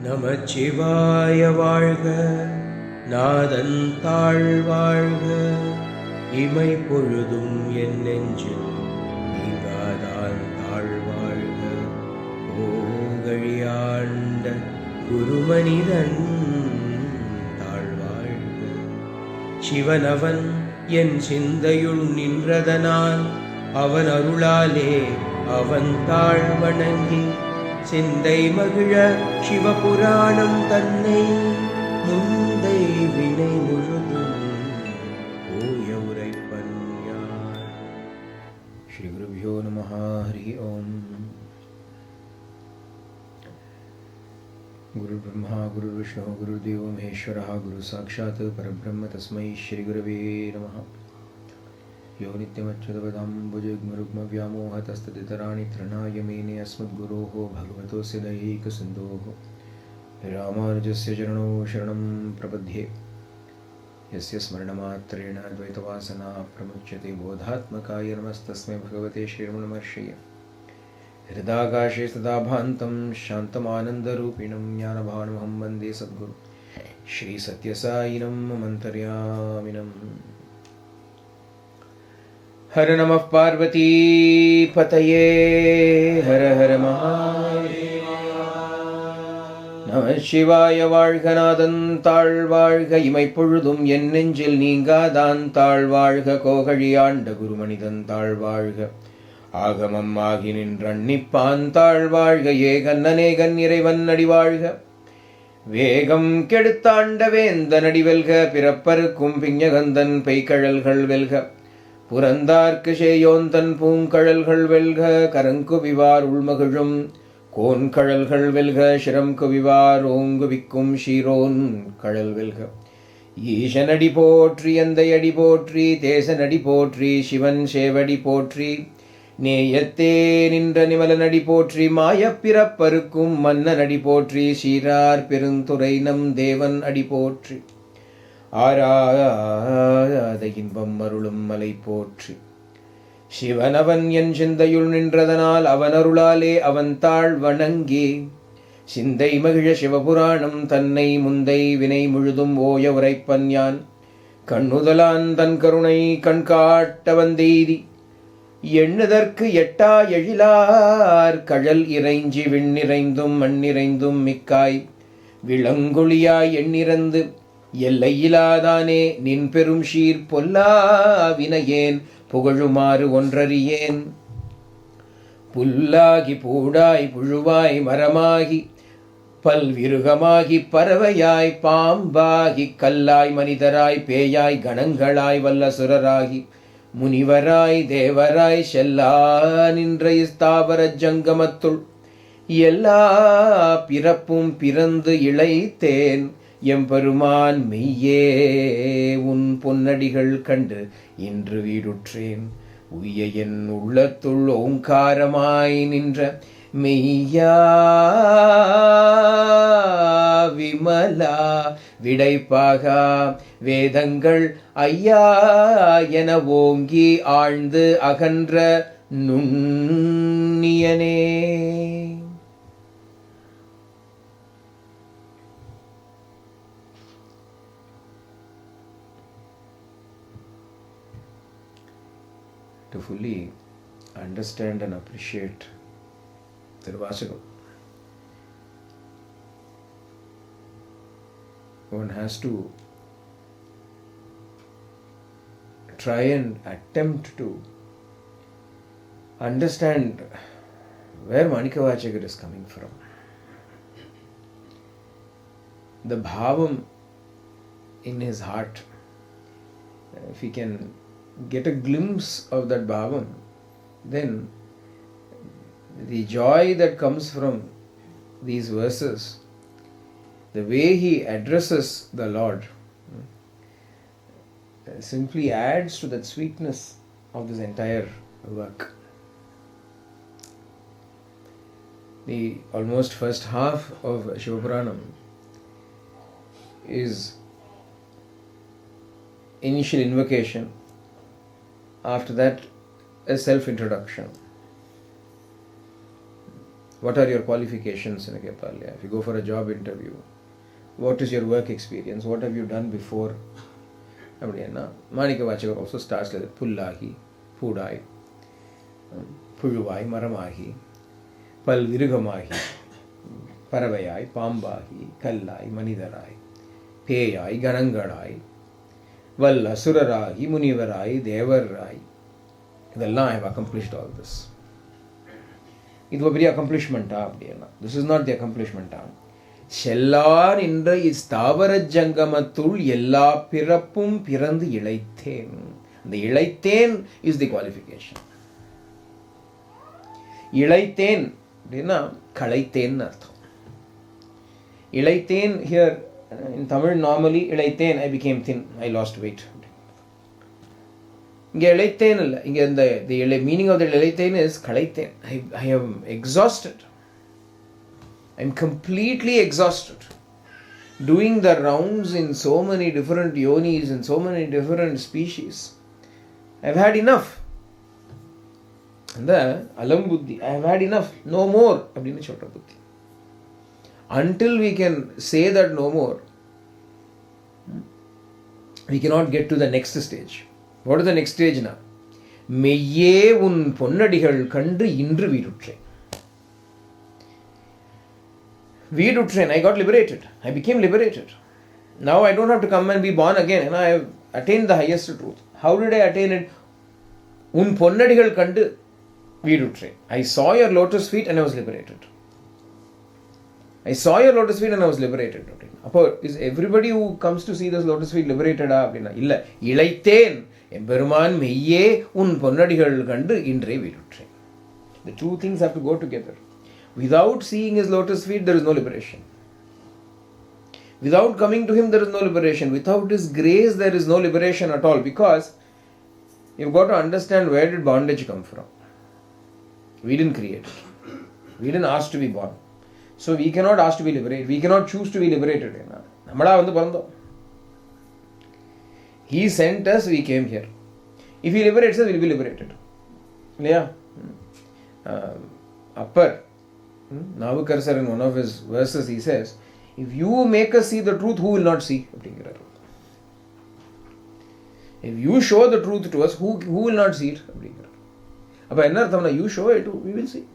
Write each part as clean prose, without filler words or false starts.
நமச்சிவாய வாழ்க, நாதன் தாழ் வாழ்க, இமை பொழுதும் என் நெஞ்சில் நீங்காதான் தாழ் வாழ்க. ஓங்கழியாண்ட குருமனிதன் தாழ்வாழ்க. சிவனவன் என் சிந்தையுள் நின்றதனால் அவன் அருளாலே அவன் தாழ் வணங்கி சிந்தை மகிழ சிவபுராணம் தன்னை முந்தை வினை முழுதும் ஓய உரைப்பன் யான். ஸ்ரீ குருப்யோ நமஹ. ஹரி ஓம். குரு பிரம்மா குரு விஷ்ணு குரு தேவோ மகேஸ்வரः குரு சாட்சாத் பரபிரம்ம தஸ்மை ஸ்ரீ குரவே நமः. यो नित्यमच्युतपदाम्बुजयुग्मरुग्मव्यामोहतस्तदितराणि तृणाय मेने अस्मद्गुरोः भगवतोऽस्य दैहिकसिन्धोः रामानुजस्य चरणौ शरणं प्रपद्ये. यस्य स्मरणमात्रेण द्वैतवासना प्रमुच्यते बोधात्मकाय नमस्तस्मै भगवते श्रीरमणमहर्षये. हृदाकाशे सदा भान्तं शान्तमानन्दरूपिणं ज्ञानभानुमहं वन्दे सद्गुरुं श्रीसत्यसायिनं मन्तर्यामिनम्. हर नमः पार्वती पतये हर हर महादेव. நம சிவாய வாழ்க, நாதன் தாழ் வாழ்க, இமை பொழுதும் என் நெஞ்சில் நீங்காதான் தாழ் வாழ்க. கோகழியாண்ட குருமனிதன் தாழ் வாழ்க, ஆகமம் ஆகி நின்றன்னிப்பான் தாழ் வாழ்க. ஏகன் அநேகன் இறைவன் அடி வாழ்க, வேகம் கெடுத்தாண்ட வேந்தன் அடி வெல்க. பிறப்பருக்கும் பிஞகந்தன் பெய்கழல்கள் வெல்க, புறந்தார்க்கு சேயோந்தன் பூங்கழல்கள் வெல்க. கரங்குவிவார் உள்மகிழும் கோன்கழல்கள் வெல்க, சிரம்குவிவார் ஓங்குவிக்கும் ஷீரோன் கழல் வெல்க. ஈசனடி போற்றி எந்தையடி போற்றி, தேசனடி போற்றி சிவன் சேவடி போற்றி. நேயத்தே நின்ற நிமலனடி போற்றி, மாயப்பிறப்பருக்கும் மன்னனடி போற்றி. சீரார் பெருந்துரை நம் தேவன் அடி போற்றி, ஆராத இன்பம் அருளும் மலை போற்றி. சிவனவன் என் சிந்தையுள் நின்றதனால் அவன் அருளாலே அவன் தாழ் வணங்கி சிந்தை மகிழ சிவபுராணம் தன்னை முந்தை வினை முழுதும் ஓய உரைப்பன் யான். கண்ணுதலான் தன் கருணை கண்காட்ட வந்தெய்தி, எண்ணுதற்கு எட்டா எழிலார் கழல் இறைஞ்சி விண்ணிறைந்தும் மண்ணிறைந்தும் மிக்காய் விளங்கொழியாய் எண்ணிறந்து எல்லையிலாதானே நின் பெரும் ஷீர் பொல்லாவினையேன் புகழுமாறு ஒன்றறியேன். புல்லாகி பூடாய் புழுவாய் மரமாகி பல்விருகமாகி பறவையாய் பாம்பாகி கல்லாய் மனிதராய் பேயாய் கணங்களாய் வல்லசுரராகி முனிவராய் தேவராய் செல்லா நின்ற ஸ்தாவர ஜங்கமத்துள் எல்லா பிறப்பும் பிறந்து இளைத்தேன். எம்பெருமான் மெய்யே உன் பொன்னடிகள் கண்டு இன்று வீடுற்றேன். உய்ய என் உள்ளத்துள் ஓங்காரமாய் நின்ற மெய்யா விமலா விடைப்பாகா வேதங்கள் ஐயா என ஓங்கி ஆழ்ந்து அகன்ற நுண்ணியனே. To fully understand and appreciate Tiruvācakam, one has to try and attempt to understand where Māṇikkavācakar is coming from. The bhavam in his heart, if he can get a glimpse of that bhavam, then the joy that comes from these verses, the way he addresses the Lord, simply adds to that sweetness of this entire work. The almost first half of Śivapurāṇam is initial invocation. After that, a self-introduction. What are your qualifications? If you go for a job interview, what is your work experience? What have you done before? Māṇikkavācakar also starts like that. Pullahi, Pudai, Puluvai, Maramahi, Palvirugamahi, Paravayai, Pambahi, Kallai, Manidarai, Peyai, Ganangadai, Valla, Surarahi, Munivarai, Devarai. I have accomplished all this. This is the accomplishment. This is not the accomplishment. Shellar indra is Tavarajangamatul Yella Pirapum Pirandi Ilaithen. The Ilaithen is the qualification. Ilaithen, Kalaithen Nartha. Ilaithen here in Tamil normally, Ilaithen I became thin, I lost weight. The meaning of the Ilaithen is Kalaithen. I am exhausted. I am completely exhausted. Doing the rounds in so many different yonis and so many different species. I have had enough. The Alam Buddhi, I have had enough. No more. Until we can say that no more, we cannot get to the next stage. What is the next stage now? Meyye un ponnadigal kandu indru veeduttren. Veeduttren, I got liberated. I became liberated. Now I don't have to come and be born again, and I have attained the highest truth. How did I attain it? Un ponnadigal kandu veeduttren. I saw your lotus feet and I was liberated. I saw your lotus feet and I was liberated. Is everybody who comes to see this lotus feet liberated? Illa. Ilaithen. Emperuman meyye un ponnadigal kandu indre veeduttren. The two things have to go together. Without seeing his lotus feet, there is no liberation. Without coming to him, there is no liberation. Without his grace, there is no liberation at all. Because you've got to understand, where did bondage come from? We didn't create it. We didn't ask to be born. So we cannot ask to be liberated. We cannot choose to be liberated. He sent us, we came here. If he liberates us, we will be liberated. Yeah. Upper Navukar sir, in one of his verses, he says, if you make us see the truth, who will not see? If you show the truth to us, who will not see it? You show it, we will see.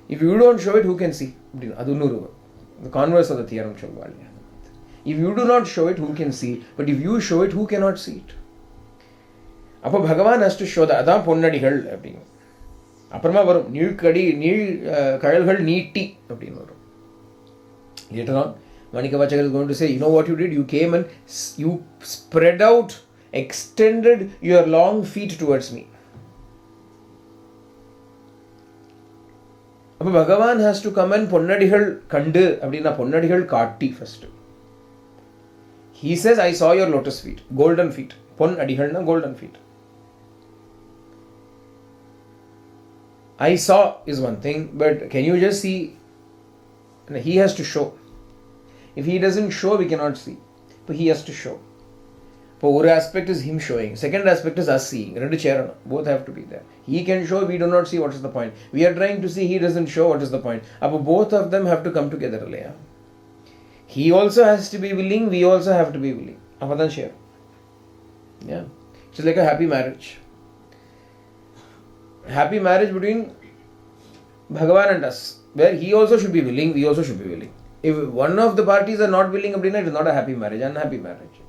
If you don't show it, who can see? The converse of the theorem. If you do not show it, who can see? But if you show it, who cannot see it? Bhagavan has to show that. Adam ponnadigal. Aparma varum. Kadalgal neeti. Later on, Māṇikkavācakar is going to say, you know what you did? You came and you spread out, extended your long feet towards me. Bhagavan has to come and ponnadigal kandu. Ponnadigal kaatti first. He says, I saw your lotus feet, golden feet. Pon adihalna golden feet. I saw is one thing, but can you just see? He has to show. If he doesn't show, we cannot see. But he has to show. One aspect is him showing. Second aspect is us seeing. Both have to be there. He can show, we do not see. What is the point? We are trying to see, he doesn't show. What is the point? Both of them have to come together. He also has to be willing, we also have to be willing. Apadan share. Yeah. It's like a happy marriage. Happy marriage between Bhagavan and us, where he also should be willing, we also should be willing. If one of the parties are not willing, it is not a happy marriage, unhappy marriage.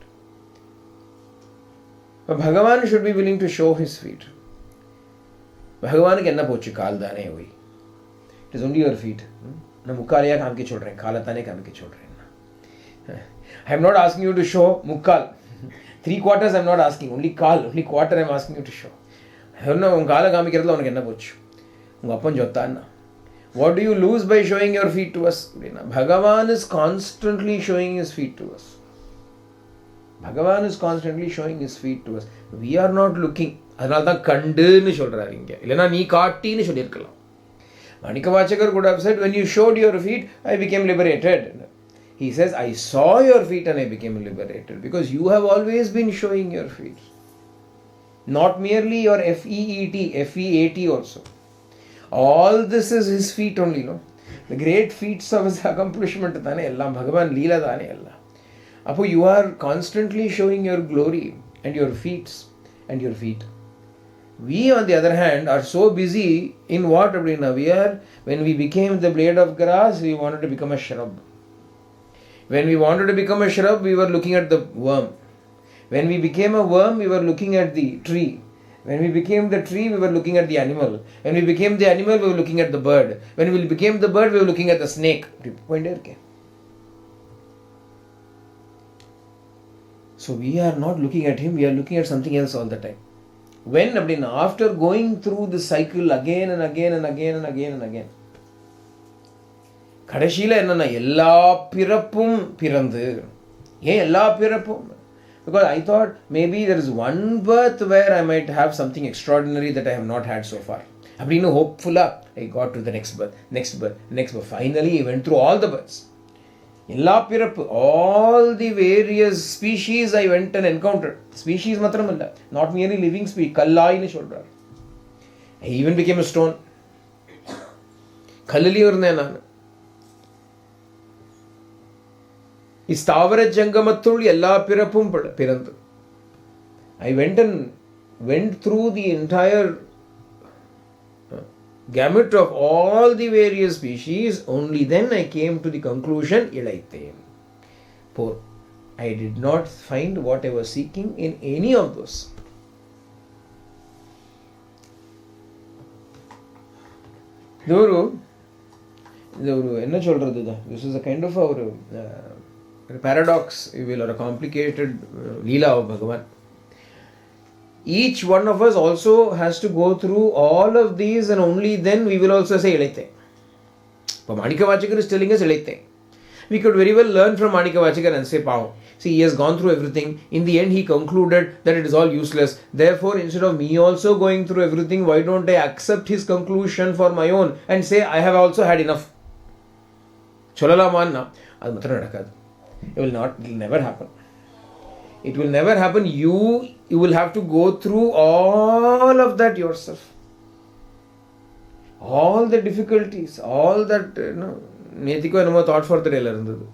But Bhagavan should be willing to show his feet. Bhagavan ke enna pochu kaal dane hui. It is only your feet. Na mukkaliya kaam ke chhod rahe, kaalatane kaam ke chhod rahe. I am not asking you to show mukkal. 3/4 I am not asking. Only kaal, only quarter I am asking you to show. What do you lose by showing your feet to us? Bhagavan is constantly showing his feet to us. Bhagavan is constantly showing his feet to us. We are not looking. Māṇikkavācakar could have said, when you showed your feet, I became liberated. He says, I saw your feet and I became liberated. Because you have always been showing your feet. Not merely your feet, feat also. All this is his feat only, no? The great feats of his accomplishment thane ella Bhagavan Leela thane ella. Appo you are constantly showing your glory and your feats and your feet. We on the other hand are so busy in what? When we became the blade of grass, we wanted to become a shrub. When we wanted to become a shrub, we were looking at the worm. When we became a worm, we were looking at the tree. When we became the tree, we were looking at the animal. When we became the animal, we were looking at the bird. When we became the bird, we were looking at the snake. So we are not looking at him, we are looking at something else all the time. When, after going through the cycle again and again and again and again and again, கடைசியில் என்னன்னா எல்லா பிறப்பும் பிறந்து ஏன் எல்லா பிறப்பும்? Because I thought maybe there is one birth where I might have something extraordinary that I have not had so far. அப்படின்னு hopefully I got to the next birth. Finally I went through all the births. எல்லா பிறப்பு, all the various species I went and encountered. Species மாத்திரம் இல்ல, not merely living species. கல்லாயின்னு சொல்றார். I even became a stone. கல்லிலேயே இருந்தேன் நான். ஸ்தாவர ஜங்கமத்துள் எல்லா பிறப்பும் பிறந்து. I went through the entire gamut of all the various species. Only then I came to the conclusion, ilaithen. Poor. I did not find what I was seeking in any of those. என்ன சொல்றது? This is a kind of a paradox, or a complicated Leela of Bhagavan. Each one of us also has to go through all of these, and only then we will also say ilaithen. But Māṇikkavācakar is telling us ilaithen. We could very well learn from Māṇikkavācakar and say, Pav, see, he has gone through everything. In the end, he concluded that it is all useless. Therefore, instead of me also going through everything, why don't I accept his conclusion for my own and say, I have also had enough? Cholalamanna. Adu matram nadakadu. It will never happen. It will never happen. You will have to go through all of that yourself. All the difficulties, all that, Netiko enamo thought for the rail irundadu.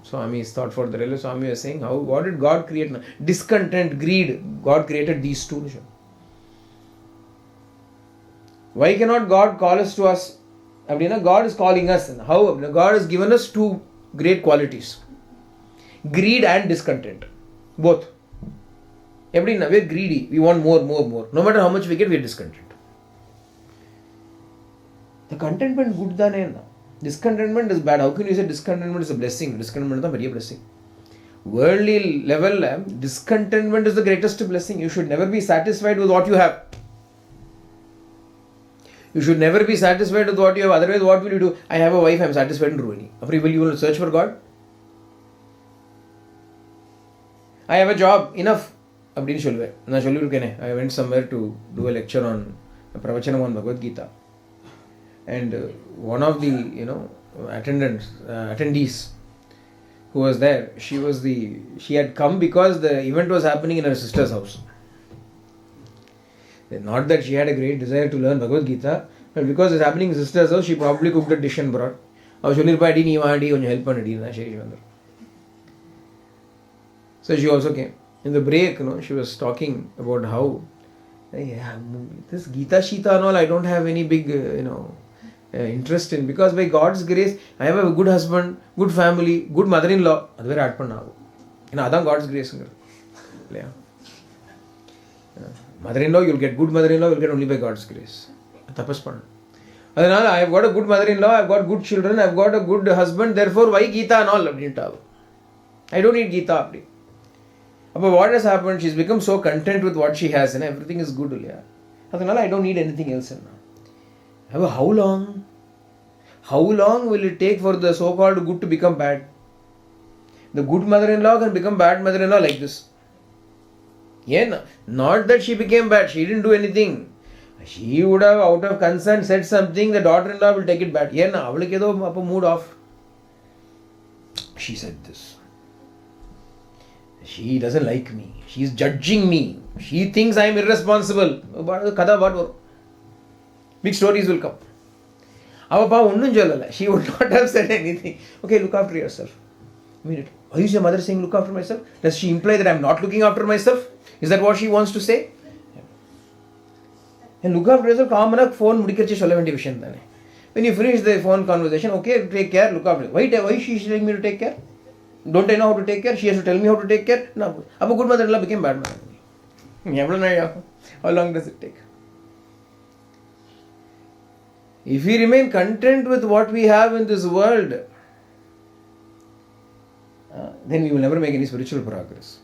Swami's thought for the rail. Swami was saying, what did God create? Discontent, greed. God created these two. Why cannot God call us to us? God is calling us. How? God has given us two great qualities. Greed and discontent. Both. We are greedy. We want more. No matter how much we get, we are discontent. The contentment good than discontentment is bad. How can you say discontentment is a blessing? Discontentment is a very blessing. Worldly level, discontentment is the greatest blessing. You should never be satisfied with what you have. You should never be satisfied with what you have. Otherwise, what will you do? I have a wife, I am satisfied in Ruini. Will you search for God? I have a job, enough. I went somewhere to do a lecture on Pravachanam on Bhagavad Gita. And one of the attendees who was there, she had come because the event was happening in her sister's house. Not that she had a great desire to learn Bhagavad Gita, but because it's happening in her sister's house, she probably cooked a dish and brought. So she also came. In the break, she was talking about how this Gita Shita and all, I don't have any big, interest in, because by God's grace, I have a good husband, good family, good mother-in-law. That's where I add that's God's grace. Mother-in-law, you'll get good mother-in-law, you'll get only by God's grace. Tapas panna. I have got a good mother-in-law, I've got good children, I've got a good husband, therefore why Gita and all? I don't need Gita. But what has happened? She's become so content with what she has, and everything is good. I don't need anything else. How long? How long will it take for the so-called good to become bad? The good mother-in-law can become bad mother-in-law like this. Not that she became bad. She didn't do anything. She would have, out of concern, said something. The daughter-in-law will take it bad. Mood off. She said this. She doesn't like me. She is judging me. She thinks I am irresponsible. Big stories will come. She would not have said anything. Okay, look after yourself. Immediately. Why is your mother saying look after myself? Does she imply that I am not looking after myself? Is that what she wants to say? And look after yourself, phone mudikirche solla vendiya vishayam thane. When you finish the phone conversation, okay, take care, look after. Why is she telling me to take care? Don't I know how to take care? She has to tell me how to take care? No. A good mother-in-law became bad mother. How long does it take? If we remain content with what we have in this world, then we will never make any spiritual progress.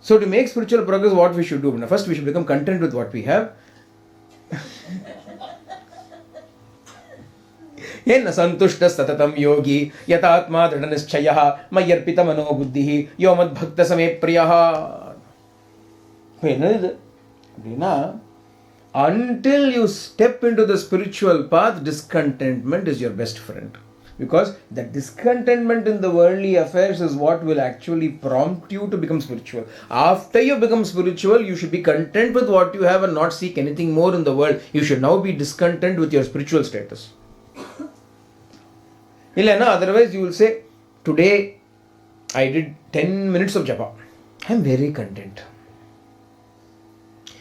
So to make spiritual progress, what we should do? First, we should become content with what we have. Yenna santushta satatam yogi yatatma dridanischayah mayarpita mano buddhihi yomad bhakta same priyaha. Until you step into the spiritual path, discontentment is your best friend. Because the discontentment in the worldly affairs is what will actually prompt you to become spiritual. After you become spiritual, you should be content with what you have and not seek anything more in the world. You should now be discontent with your spiritual status. Otherwise you will say, today I did 10 minutes of japa. I am very content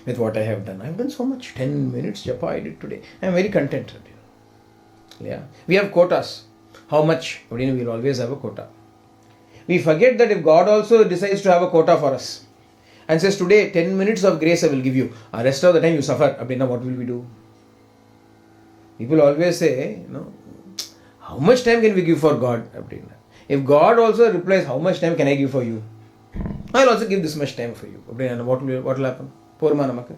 with what I have done. I have done so much. 10 minutes japa I did today. I am very content. Yeah. We have quotas. How much? We will always have a quota. We forget that if God also decides to have a quota for us and says, today 10 minutes of grace I will give you. The rest of the time you suffer. What will we do? People always say, how much time can we give for God? If God also replies, how much time can I give for you? I will also give this much time for you. What will happen? Poor manamaka.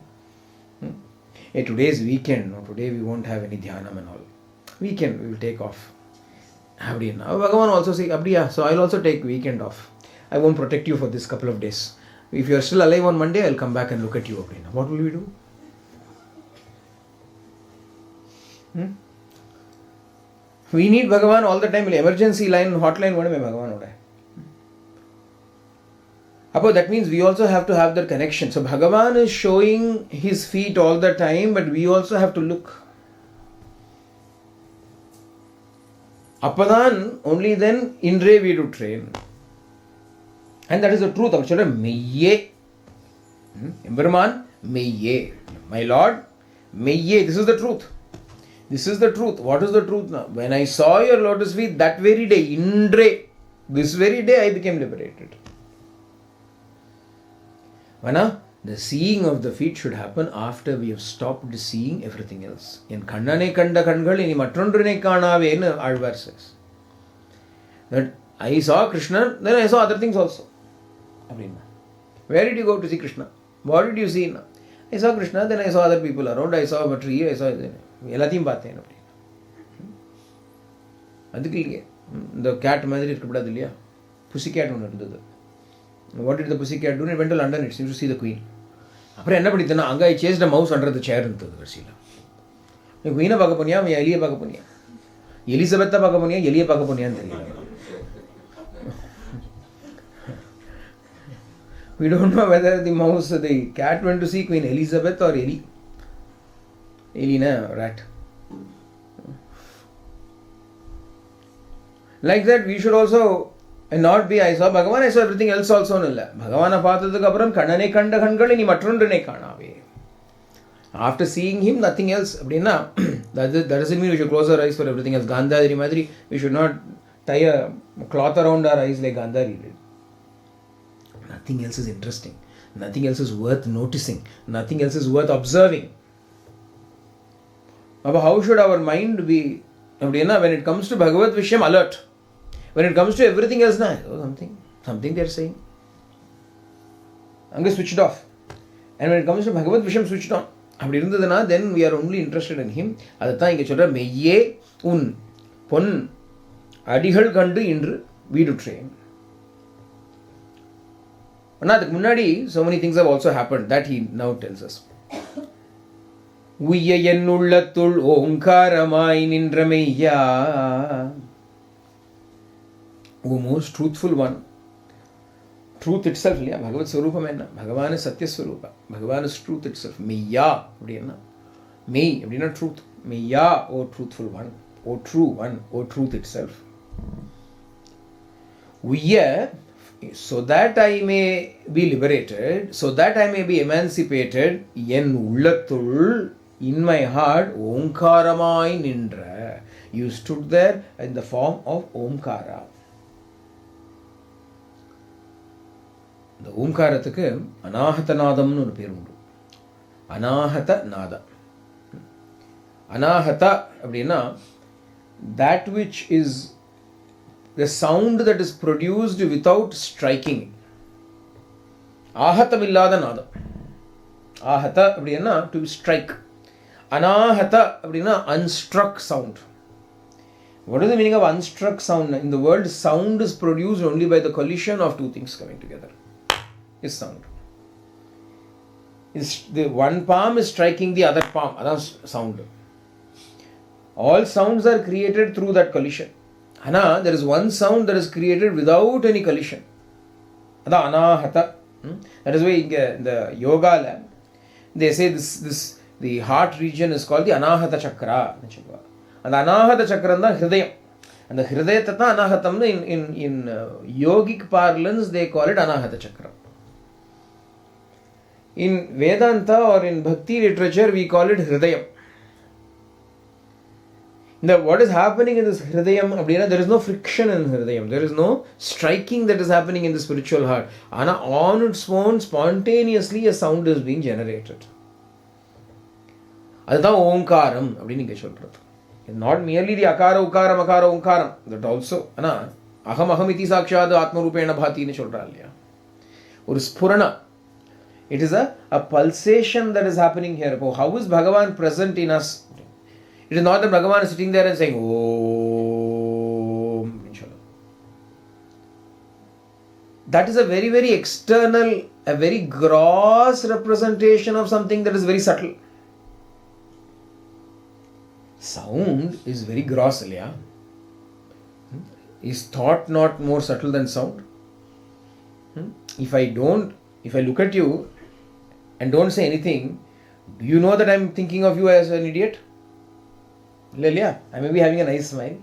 Today is weekend. Today we won't have any dhyanam and all. Weekend we will take off. Bhagavan also say, so I will also take weekend off. I won't protect you for this couple of days. If you are still alive on Monday, I will come back and look at you. What will we do? We need Bhagavan all the time. Emergency line, hotline, Bhagavan. That means we also have to have that connection. So Bhagavan is showing his feet all the time, but we also have to look. Appadan, only then Indre we do train. And that is the truth. Meyye. Emberman, Meyye. My Lord, Meyye. This is the truth. This is the truth. What is the truth now? When I saw your lotus feet, that very day, Indre, this very day I became liberated. The seeing of the feet should happen after we have stopped seeing everything else. In Kandane Kanda Kandgal, in Matrondrine Kanave, Alvar says that I saw Krishna, then I saw other things also. Where did you go to see Krishna? What did you see? I saw Krishna, then I saw other people around, I saw a tree, I saw எல்லாத்தையும் பார்த்தேன். அதுக்கு இல்லையே இந்த gate மாதிரி இருக்கக்கூடாது இல்லையா? புசி gate ஒன்று இருந்தது. What did the pussy cat do? It went to London. It seems to see the queen. அப்புறம் என்ன பண்ணிட்டேன்னா அங்கே I chased a mouse under the chair இருந்தது கடைசியில். நீ குயினை பார்க்க போனியா, அவன் எலியை பார்க்க போனியா? எலிசபெத்தை பார்க்க போனியா, எலியை பார்க்க போனியான்னு தெரியல. We don't know whether the cat went to see Queen Elizabeth or Eli. Elina, rat. Like that, we should also not be, I saw Bhagavan, I saw everything else also. Bhagavana பார்த்ததுக்கு அப்புறம் கண்ணனை கண்ட கண்கள் இனி மற்றொன்றினை காணாவே. After seeing him, nothing else. That doesn't mean we should close our eyes for everything else. Gandhari Madri, we should not tie a cloth around our eyes like Gandhari did. Nothing else is interesting. Nothing else is worth noticing. Nothing else is worth observing. How should our mind be? When it comes to Bhagavad Vishayam, alert. When it comes to everything else, something they are saying. I'm switched off. And when it comes to Bhagavad Vishayam, switched on. Then we are only interested in him. Adatha inge solra meyye un pon adigal kandu indru veedu train. அதுக்கு முன்னாடி so many things have also happened that he now tells us. உய்ய என் உள்ளத்துள் ஓங்காரமாய் நின்ற மெய்யா. O most truthful one. Truth itself, இல்லையா? பகவத் ஸ்வரூபம் என்ன? பகவான் சத்யஸ்வரூபா. பகவான் is truth itself. மெய்யா அப்படின்னா மெய் அப்படின்னா truth. மெய்யா, ஓ truthful one. O true one, O truth itself. Uya, so that I may be liberated, so that I may be emancipated, yen ullathul, in my heart, Omkaramai nindra. You stood there in the form of Omkara. The Omkarathukku Anahata Nadamnu oru peru undu. Anahata Nada. Anahata அப்படின்னா that which is the sound that is produced without striking. ஆஹத்தமில்லாத நாதம். ஆஹத அப்படின்னா to strike. Anahata அப்படின்னா unstruck sound. What is the meaning of unstruck sound? In the world, sound is produced only by the collision of two things coming together. Is sound. Is the one palm is striking the other palm. That's sound. All sounds are created through that collision. Ana, there is one sound that is created without any collision. That's anahata. That is why in the yoga lab, they say the heart region is called the anahata chakra. And the anahata chakra is the hridayam. And the hridayata anahatam in yogic parlance they call it anahata chakra. In Vedanta or in Bhakti literature we call it hridayam. Now, what is happening in this hridayam? There is no friction in hridayam. There is no striking that is happening in the spiritual heart. On its own, spontaneously, a sound is being generated. That's Omkaram. Not merely the Akara, Ukaram, Akara, Omkaram. That also. Aham aham iti sakshad atma rupena bhati ni cholralya. Or spurana. It is a pulsation that is happening here. How is Bhagavan present in us? It is not that Bhagavan is sitting there and saying, Om. That is a very, very external, a very gross representation of something that is very subtle. Sound is very gross, Ilya. Is thought not more subtle than sound? If I look at you and don't say anything, do you know that I am thinking of you as an idiot? Lilia, I may be having a nice smile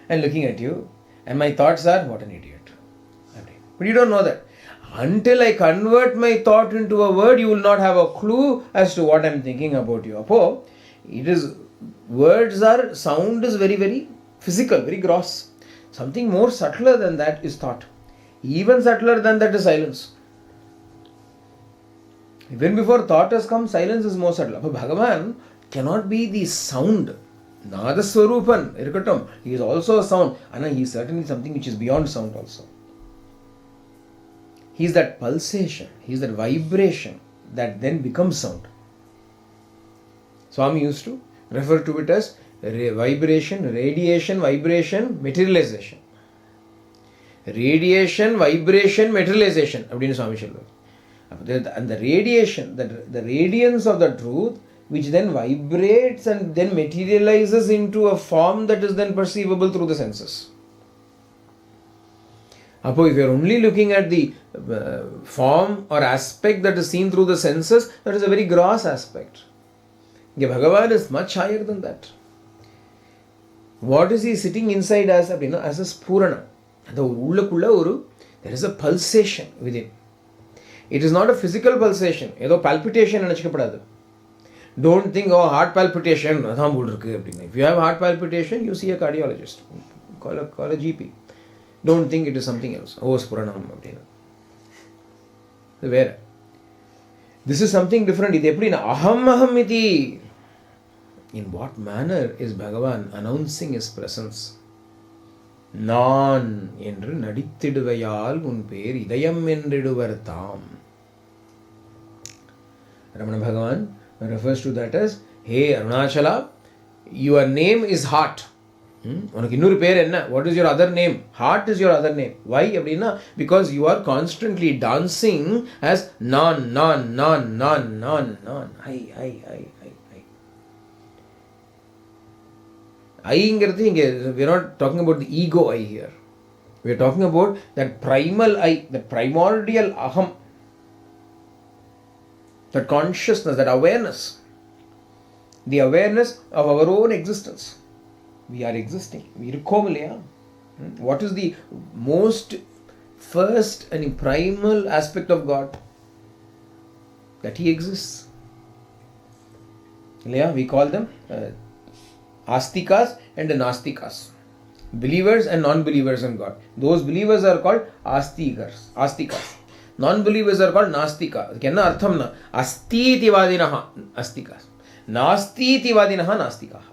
and looking at you, and my thoughts are, what an idiot. But you don't know that. Until I convert my thought into a word, you will not have a clue as to what I am thinking about you. Sound is very, very physical, very gross. Something more subtler than that is thought. Even subtler than that is silence. Even before thought has come, silence is more subtle. Bhagavan cannot be the sound. Nada Swarupan, Irkatam. He is also a sound. And he is certainly something which is beyond sound also. He is that pulsation. He is that vibration that then becomes sound. Swami used to refer to it as vibration, radiation, vibration, materialization. Radiation, vibration, materialization. And the radiation, the radiance of the truth, which then vibrates and then materializes into a form that is then perceivable through the senses. If you are only looking at the form or aspect that is seen through the senses, that is a very gross aspect. Bhagavan is much higher than that. What is he sitting inside as? As a spurana. There is a pulsation within. It is not a physical pulsation. It is a palpitation. Don't think, heart palpitation. If you have heart palpitation, you see a cardiologist. Call a GP. Don't think it is something else. Spuranam. Where? This is something different. Aham aham iti. In what manner is Bhagavan announcing his presence? Naan endru nadithiduvayal un per idayam endriduvar tham. Ramana Bhagavan refers to that as, hey Arunachala, your name is heart. What is your other name? Heart is your other name. Why? Because you are constantly dancing as nan, nan, nan, nan, nan, nan. I. We are not talking about the ego I here. We are talking about that primal I, that primordial aham. That consciousness, that awareness. The awareness of our own existence. We are existing. What is the most first and primal aspect of God? That He exists. We call them Astikas and Nastikas. Believers and non-believers in God. Those believers are called Astikas. Non-believers are called Nastika. Kenna artham na? Asti tivadinaha Astikas. Nasti tivadinaha Nastikaha.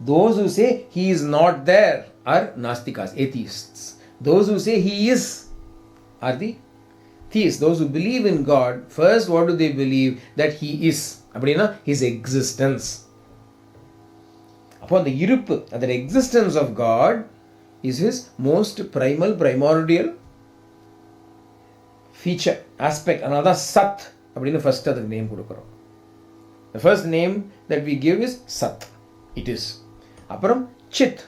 Those who say He is not there are Nastikas, atheists. Those who say He is are the theists. Those who believe in God, first what do they believe? That He is. Appadina, His existence. Upon the iruppu, that existence of God is His most primordial feature, aspect. Another Sat. Appadina first the name kudukurom. The first name that we give is Sat. It is. Aparam Chit.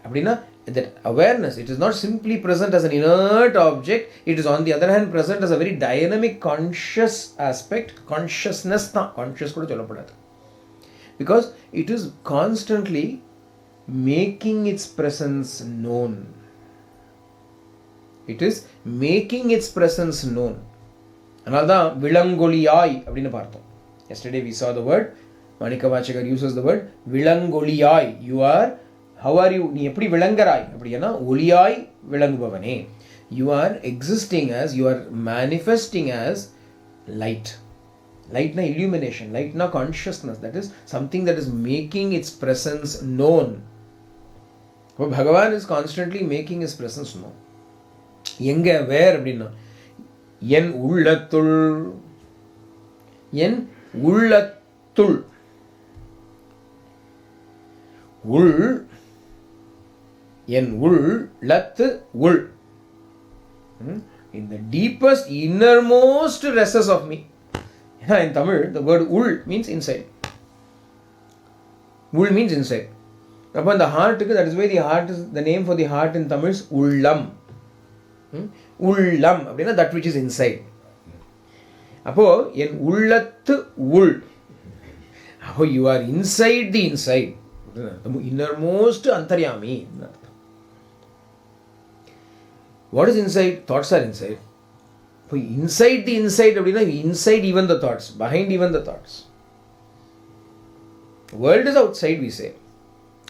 Appadina, that awareness, it is not simply present as an inert object, it is on the other hand present as a very dynamic conscious aspect, consciousness, conscious kuda sollappadadu. Because it is constantly making its presence known. It is making its presence known. Another Vilangoliyai appadinu paarthom. Yesterday we saw the word, Māṇikkavācakar uses the word Vilangoliyai. You are, how are you? நீ எப்படி விளங்குறாய் அப்படின்னா ஒளியாய் விளங்குபவனே. You are existing as, you are manifesting as light. Light na illumination, light na consciousness. That is something that is making its presence known. So Bhagavan is constantly making His presence known. எங்க, where அப்படின்னா என் உள்ளத்துள், என் உள்ளத்துள், உள், என் உள்ளத்து உள், in the deepest, innermost recesses of me. In Tamil, the word ul means inside. Ul means inside. Upon the heart, that is why the heart is, the name for the heart in Tamil is Ullam. Ullam, that which is inside. Appo, yen ullathu ul. How you are inside the inside. The innermost antaryami. What is inside? Thoughts are inside. Inside the inside, inside even the thoughts, behind even the thoughts. World is outside, we say.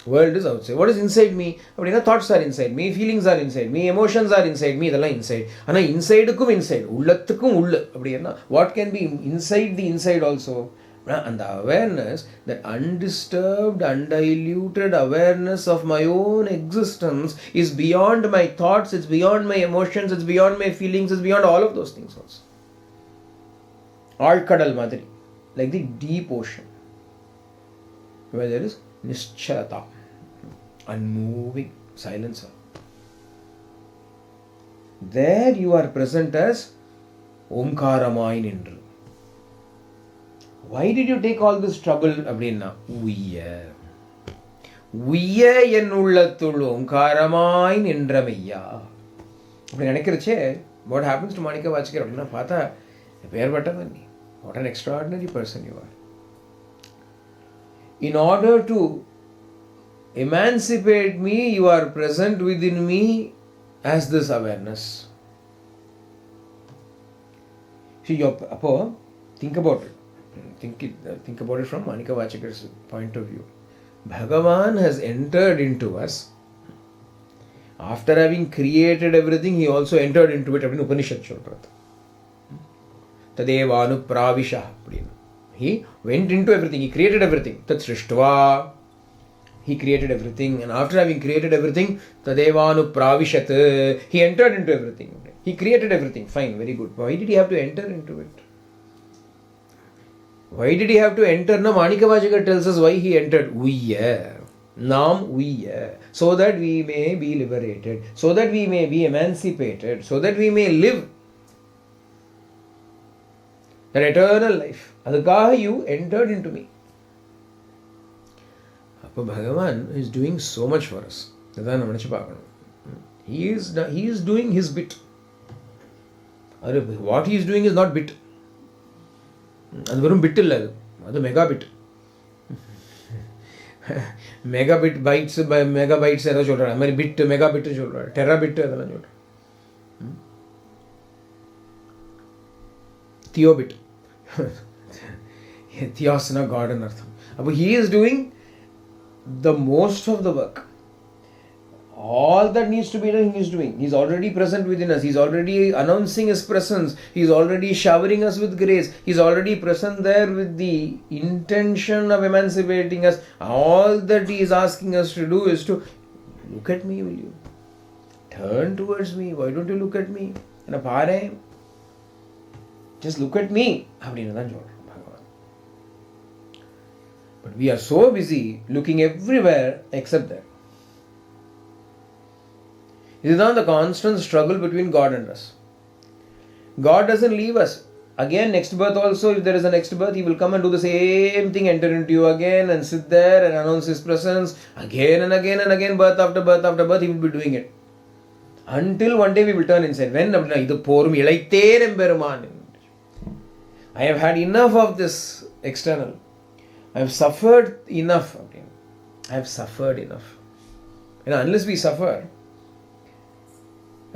World is outside. What is inside me? Thoughts are inside me, feelings are inside me, emotions are inside me, idella inside. Ana inside kum inside, ullathukum ullu. What can be inside the inside also? And the awareness, that undisturbed, undiluted awareness of my own existence is beyond my thoughts, it's beyond my emotions, it's beyond my feelings, it's beyond all of those things also. Alkadal madri, like the deep ocean, where there is nischalata, unmoving silence. There you are present as Omkaramai Nindru. Why did you take all this trouble? Abdinna, Uya en ullathul omkaramai nindramayya. What happens to Māṇikkavācakar? Abdinna, Pata, what an extraordinary person you are. In order to emancipate me, you are present within me as this awareness. See, think about it. Think about it from Māṇikkavācakar's point of view. Bhagavan has entered into us. After having created everything, He also entered into it. Upanishad Sholrat. Tadevanu pravisha. He went into everything. He created everything. Tat srishtva. He created everything. And after having created everything, Tadevanu pravishat. He entered into everything. He created everything. Fine, very good. Why did He have to enter into it? Why did He have to enter? No, Māṇikkavācakar tells us why He entered. Nam so that we may be liberated, so that we may be emancipated, so that we may live that eternal life. Adakaha you entered into me. Bhagavan is doing so much for us. He is doing His bit. What He is doing is not bit. அது வெறும் bit இல்லை, அது mega bit. Megabit bytes megabytes ஏதோ சொல்கிறாங்க, அது மாதிரி பிட்டு மெகாபிட்டு சொல்கிறாரு, டெராபிட்டு அதெல்லாம் சொல்கிறார். தியோபிட், தியாஸ்னா காடுன்னு அர்த்தம். அப்போ he is doing the most of the work. All that needs to be done, he is doing. He is already present within us. He is already announcing his presence. He is already showering us with grace. He is already present there with the intention of emancipating us. All that he is asking us to do is to look at me, will you? Turn towards me. Why don't you look at me? And pare, just look at me. But we are so busy looking everywhere except there. This is not the constant struggle between God and us. God doesn't leave us. Again, next birth also, if there is a next birth, He will come and do the same thing, enter into you again and sit there and announce His presence. Again and again and again, birth after birth after birth, He will be doing it. Until one day we will turn inside. When? I have had enough of this external. I have suffered enough. I have suffered enough. Unless we suffer,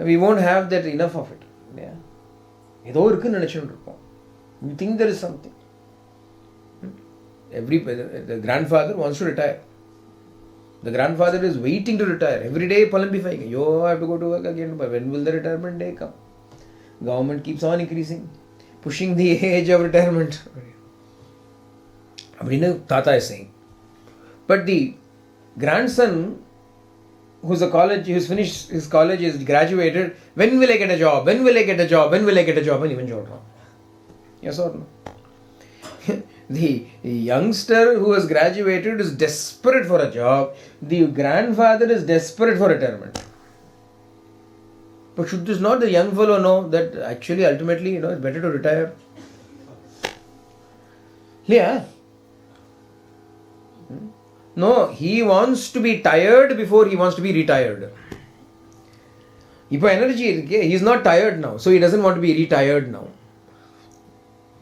we won't have that enough of it. Yeah. We think there is something. The grandfather wants to retire. The grandfather is waiting to retire. Every day palampifying. Yo, I have to go to work again. But when will the retirement day come? Government keeps on increasing, pushing the age of retirement. Tata is saying. But the grandson who's finished his college, is graduated, when will I get a job? When will I get a job? When will I get a job? And even job. Yes or no? The youngster who has graduated is desperate for a job. The grandfather is desperate for retirement. But should this not the young fellow know that actually ultimately it's better to retire? Yeah. No, he wants to be tired before he wants to be retired. Ipo energy irukke, he is not tired now, so he doesn't want to be retired now.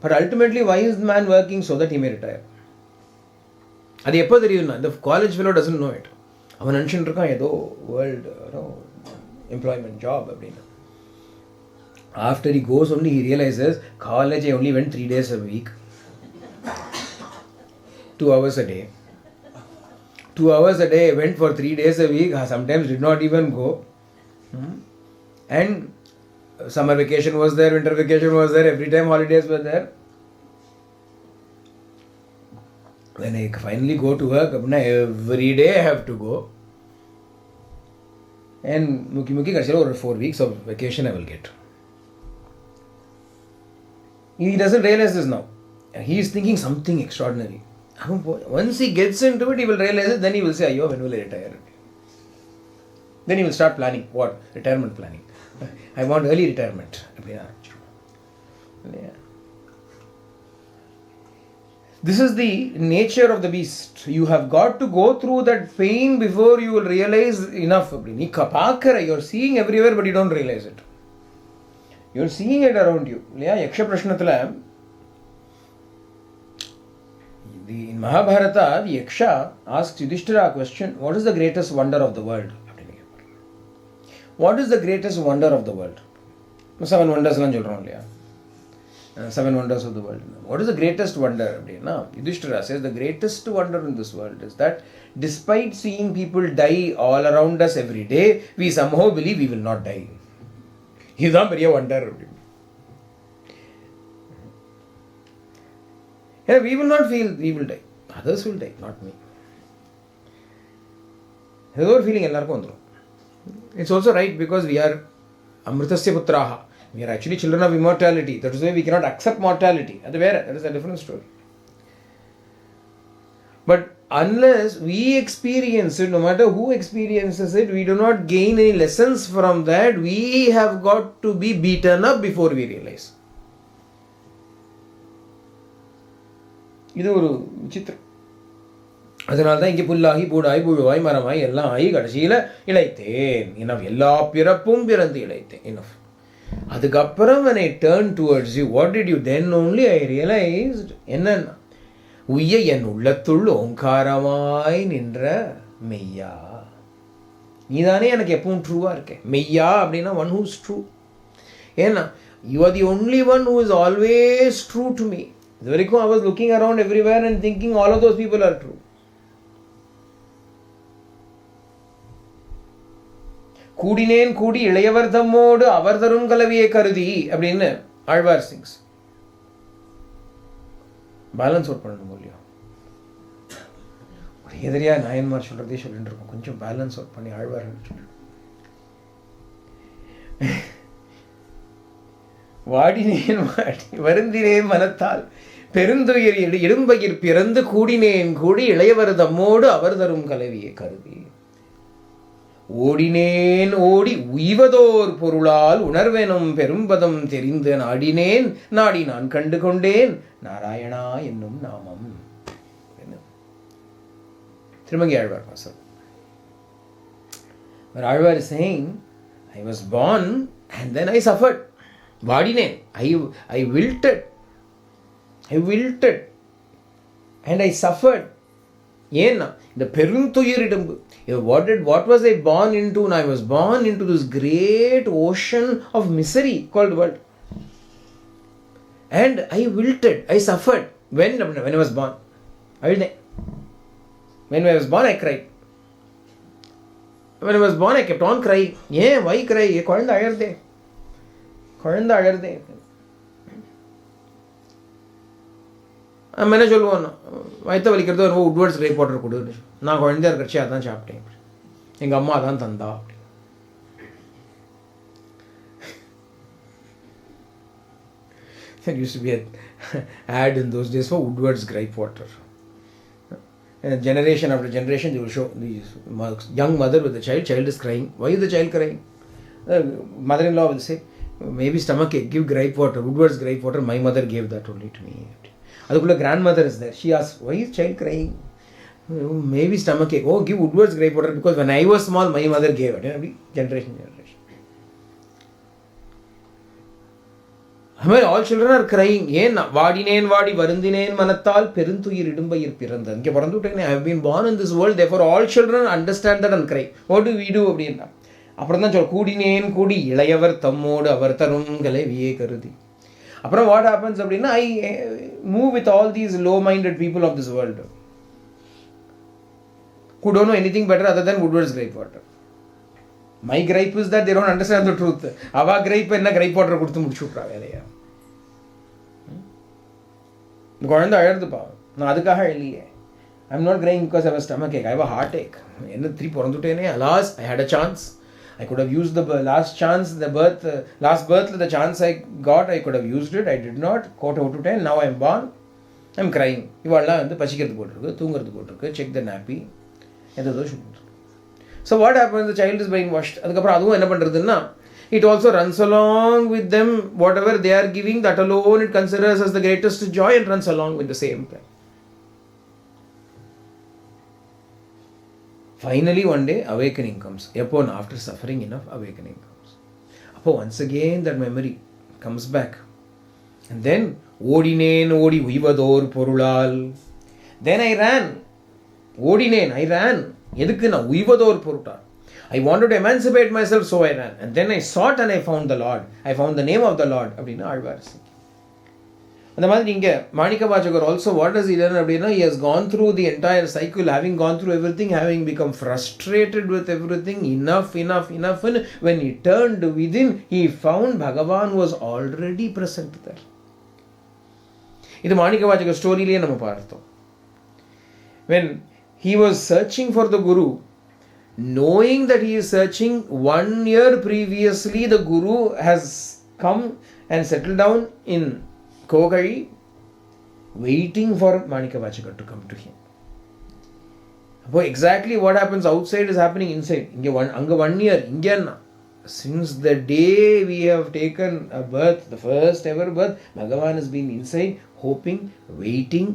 But ultimately, why is the man working? So that he may retire. Adi eppo theriyum, the college fellow doesn't know it. Avan anchan irukkan edo world employment job appadina. After he goes only he realizes college I only went 3 days a week, 2 hours a day. 2 hours a day, I went for 3 days a week, sometimes did not even go. And summer vacation was there, winter vacation was there, every time holidays were there. When I finally go to work, every day I have to go. And Muki over 4 weeks of vacation I will get. He doesn't realize this now. He is thinking something extraordinary. Once he gets into it, he will realize it, then he will say, Ayyo, when will I retire? Then he will start planning. What? Retirement planning. I want early retirement. Yeah. This is the nature of the beast. You have got to go through that pain before you will realize enough. You are seeing everywhere, but you don't realize it. You are seeing it around you. Yaksha Prashnathala, in Mahabharata, the Yaksha asks Yudhishthira a question: what is the greatest wonder of the world? What is the greatest wonder of the world? 7 wonders. 7 wonders of the world. What is the greatest wonder? Yudhishthira says the greatest wonder in this world is that despite seeing people die all around us every day, we somehow believe we will not die. This is a wonder. Yeah, we will not feel we will die. Others will die, not me. There's a feeling ellarku vandrum. It's also right because we are Amritasya Putraha. We are actually children of immortality. That is why we cannot accept mortality. That is a different story. But unless we experience it, no matter who experiences it, we do not gain any lessons from that. We have got to be beaten up before we realize. இது ஒரு விசித்திரம். அதனால தான் இங்கே புல்லாகி பூடாய் புழுவாய் மரமாய் எல்லாம் ஆகி கடைசியில் இழைத்தேன். Enough எல்லா பிறப்பும் பிறந்து இழைத்தேன். இனஃப். அதுக்கப்புறம் when I turned towards you, what did you then only I realized? என்னன்னா உய்ய என் உள்ளத்துள் ஓங்காரமாய் நின்ற மெய்யா. நீதானே எனக்கு எப்பவும் ட்ரூவாக இருக்கேன். மெய்யா அப்படின்னா ஒன் ஹூ இஸ் ட்ரூ. ஏன்னா you are the only one who is always true to me. இது வரைக்கும் I was looking around everywhere and thinking all of those people are true. கூடினேன் கூடி இளையவர் தம்மோடு அவர் தரும் கலவியை கருதி அப்படின்னு ஆழ்வார் சிங்ஸ். பேலன்ஸ் அவுட் பண்ணணும் இல்லையா? ஒரு எதிரியா நாயன்மார் சொல்றதே சொல்லிட்டு இருக்கோம். கொஞ்சம் பேலன்ஸ் அவுட் பண்ணி ஆழ்வார் சொல்லிட்டு வாடினேன் வாடி வருந்தினேன் மனத்தால் பெருந்துயிர் இடும்பயிர் பிறந்து கூடினேன் கூடி இளையவர் தம்மோடு அவர் தரும் கலவியை கருதி ஓடினேன் ஓடி உய்வதோர் பொருளால் உணர்வெனும் பெரும்பதம் தெரிந்து நாடினேன் நாடி நான் கண்டு கொண்டேன் நாராயணா என்னும் நாமம். திருமங்கி ஆழ்வார் வாசல். Alvar is saying, I was born and then I suffered. வாடினேன், I wilted and I suffered. ஏன்னா இந்த பெருந்துயிரிடம்பு, what was I born into? I was born into this great ocean of misery called world. And I wilted, I suffered. When I was born, when I was born I cried. When I was born I kept on crying. Why cry? குழந்தை அழறதே. நம்ம என்ன சொல்லுவோம், வயிற்று வலிக்கிறது ஒரு Woodward's grape water கொடுன்னு. நான் குழந்தையா இருக்கிறச்சி அதான் சாப்பிட்டேன், எங்கள் அம்மா அதான் தந்தா அப்படி. There used to be an ad in those days for Woodward's grape water. And generation after generation they will show the young mother with the child is crying. Why is the child crying? The mother-in-law will say, maybe stomach ache, give grape water, Woodward's grape water, my mother gave that only to me. அதுக்குள்ள grandmother is there. She asks, why is child crying? Maybe stomach ache. Oh, give Woodward's grape water because when I was small, my mother gave it. Generation. All children are crying. ஏன்னா வாடினேன் வாடி வருந்தினேன் மனத்தால் பெருந்துயிர் இடும்பயிர் பிறந்த. இங்கே பிறந்துட்டேன். I have been born in this world. Therefore all children understand that and cry. What do we do அப்படின்னா அப்புறம் தான் சொல்ல கூடினேன் கூடி இளையவர் தம்மோடு அவர் தரும் கலவியை கருதி. அப்புறம் what happens அப்படின்னா I move with all these low-minded people of this world who don't know anything better other than Woodward's grape water. My gripe is that they don't understand the truth. அவா Ghraib என்ன Ghraib water கொடுத்து முடிச்சு விட்றா வேலையா. இந்த குழந்தை அழகுதுப்பா, நான் அதுக்காக இல்லையே. I'm not crying because I have a stomach ache. I have a heartache. என்ன திருப்பி பிறந்துட்டேனே. Alas, I had a chance. I could have used the last birth, the chance I got, I could have used it. I did not. Quote out to 10. Now I am born. I am crying. இவாள்லாம் வந்து பசிக்கிறது போட்டிருக்கு, தூங்குறது போட்டிருக்கு, check the nappy. எதோ சொல்லிட்டு. So what happens? The child is brainwashed. அதுக்கப்புறம் அதுவும் என்ன பண்ணுறதுன்னா, it also runs along with them. Whatever they are giving, that alone it considers as the greatest joy and runs along with the same plan. Finally one day awakening comes. Upon after suffering enough, awakening comes. Appo once again that memory comes back. And then ஓடினேன் ஓடி உய்வதோர் பொருளால். Then I ran. ஓடினேன், I ran. எதுக்கு? நான் உய்வதோர் பொருட்டால். I wanted to emancipate myself, so I ran. And then I sought and I found the Lord. I found the name of the Lord. அப்படின்னு ஆழ்வார். அந்த மாதிரி இங்கே Māṇikkavācakar also what has he done அப்படின்னா, he has gone through the entire cycle, having gone through everything, having become frustrated with everything, enough, and when he turned within, he found Bhagavan was already present there. இது Māṇikkavācakar ஸ்டோரியிலேயே நம்ம பார்த்தோம். When he was searching for the Guru, knowing that he is searching, 1 year previously the Guru has come and settled down in Kokari, waiting for Māṇikkavācakar to come to him. So exactly what happens outside is happening inside. Anga 1 year, Indiana. Since the day we have taken a birth, the first ever birth, Bhagavan has been inside, hoping, waiting,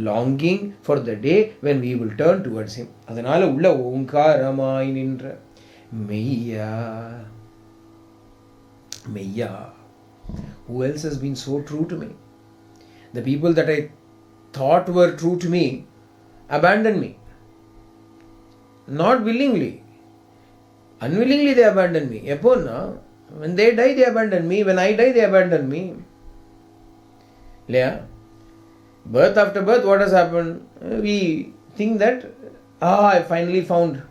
longing for the day when we will turn towards him. அதனால உள்ள ஓங்காரமாய் நின்ற மெய்யா. Who else has been so true to me? The people that I thought were true to me abandoned me. Not willingly. Unwillingly they abandoned me. When they die, they abandon me. When I die, they abandon me. Yeah. Birth after birth, what has happened? We think that, I finally found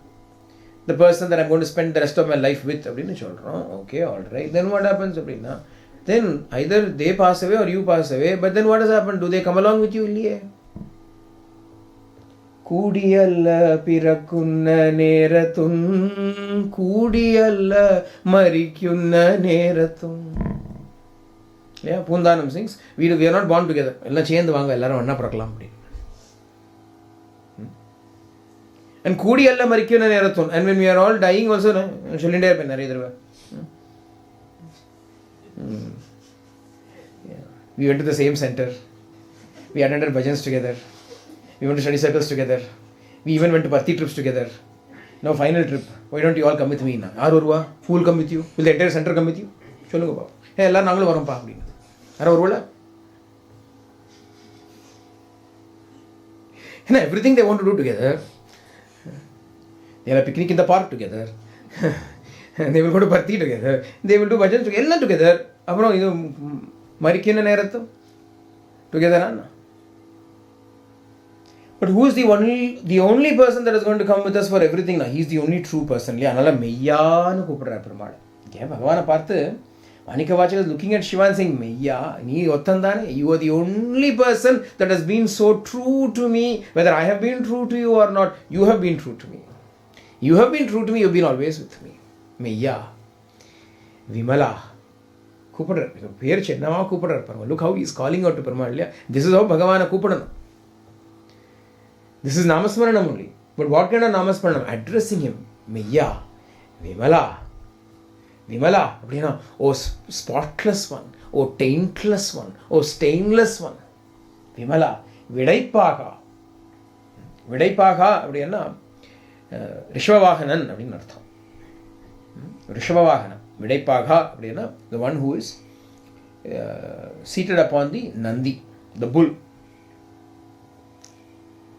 the person that I'm going to spend the rest of my life with. Okay, alright. Then what happens? Then either they pass away or you pass away. But then what has happened? Do they come along with you? Kudiyalla pirakunna nerathum Kudiyalla marikunna nerathum. Yeah, Pundanam sings, we are not born together. And Kudiyalla marikunna nerathum. And when we are all dying also, we went to the same center. We attended bhajans together. We went to study circles together. We even went to party trips together. Now final trip. Why don't you all come with me? Who will come with you? Will the entire center come with you? Hey, all nangalu varum pa appadina. Everything they want to do together. They have a picnic in the park together. They will go to party together. They will do bhajans together. All together. Marikunna nerathum together. But who is the only person that is going to come with us for everything? He is the only true person. Bhagavana Parthu, Māṇikkavācakar is looking at Shiva and saying, you are the only person that has been so true to me. Whether I have been true to you or not, you have been true to me. You have been true to me, you have been always with me. Meya, Vimala. Look how he is calling out to Paramal. This is how Bhagavana Kupadana. This is Namasmaranam only. But what kind of Namasmaranam? Addressing him. Meya, Vimala. Vimala. Oh, spotless one. Oh, taintless one. Oh, stainless one. Vimala. Vidaipaka. Vidaipaka. Rishvavahanan. Rishabhavahana. Vidaipaka. The one who is seated upon the Nandi, the bull.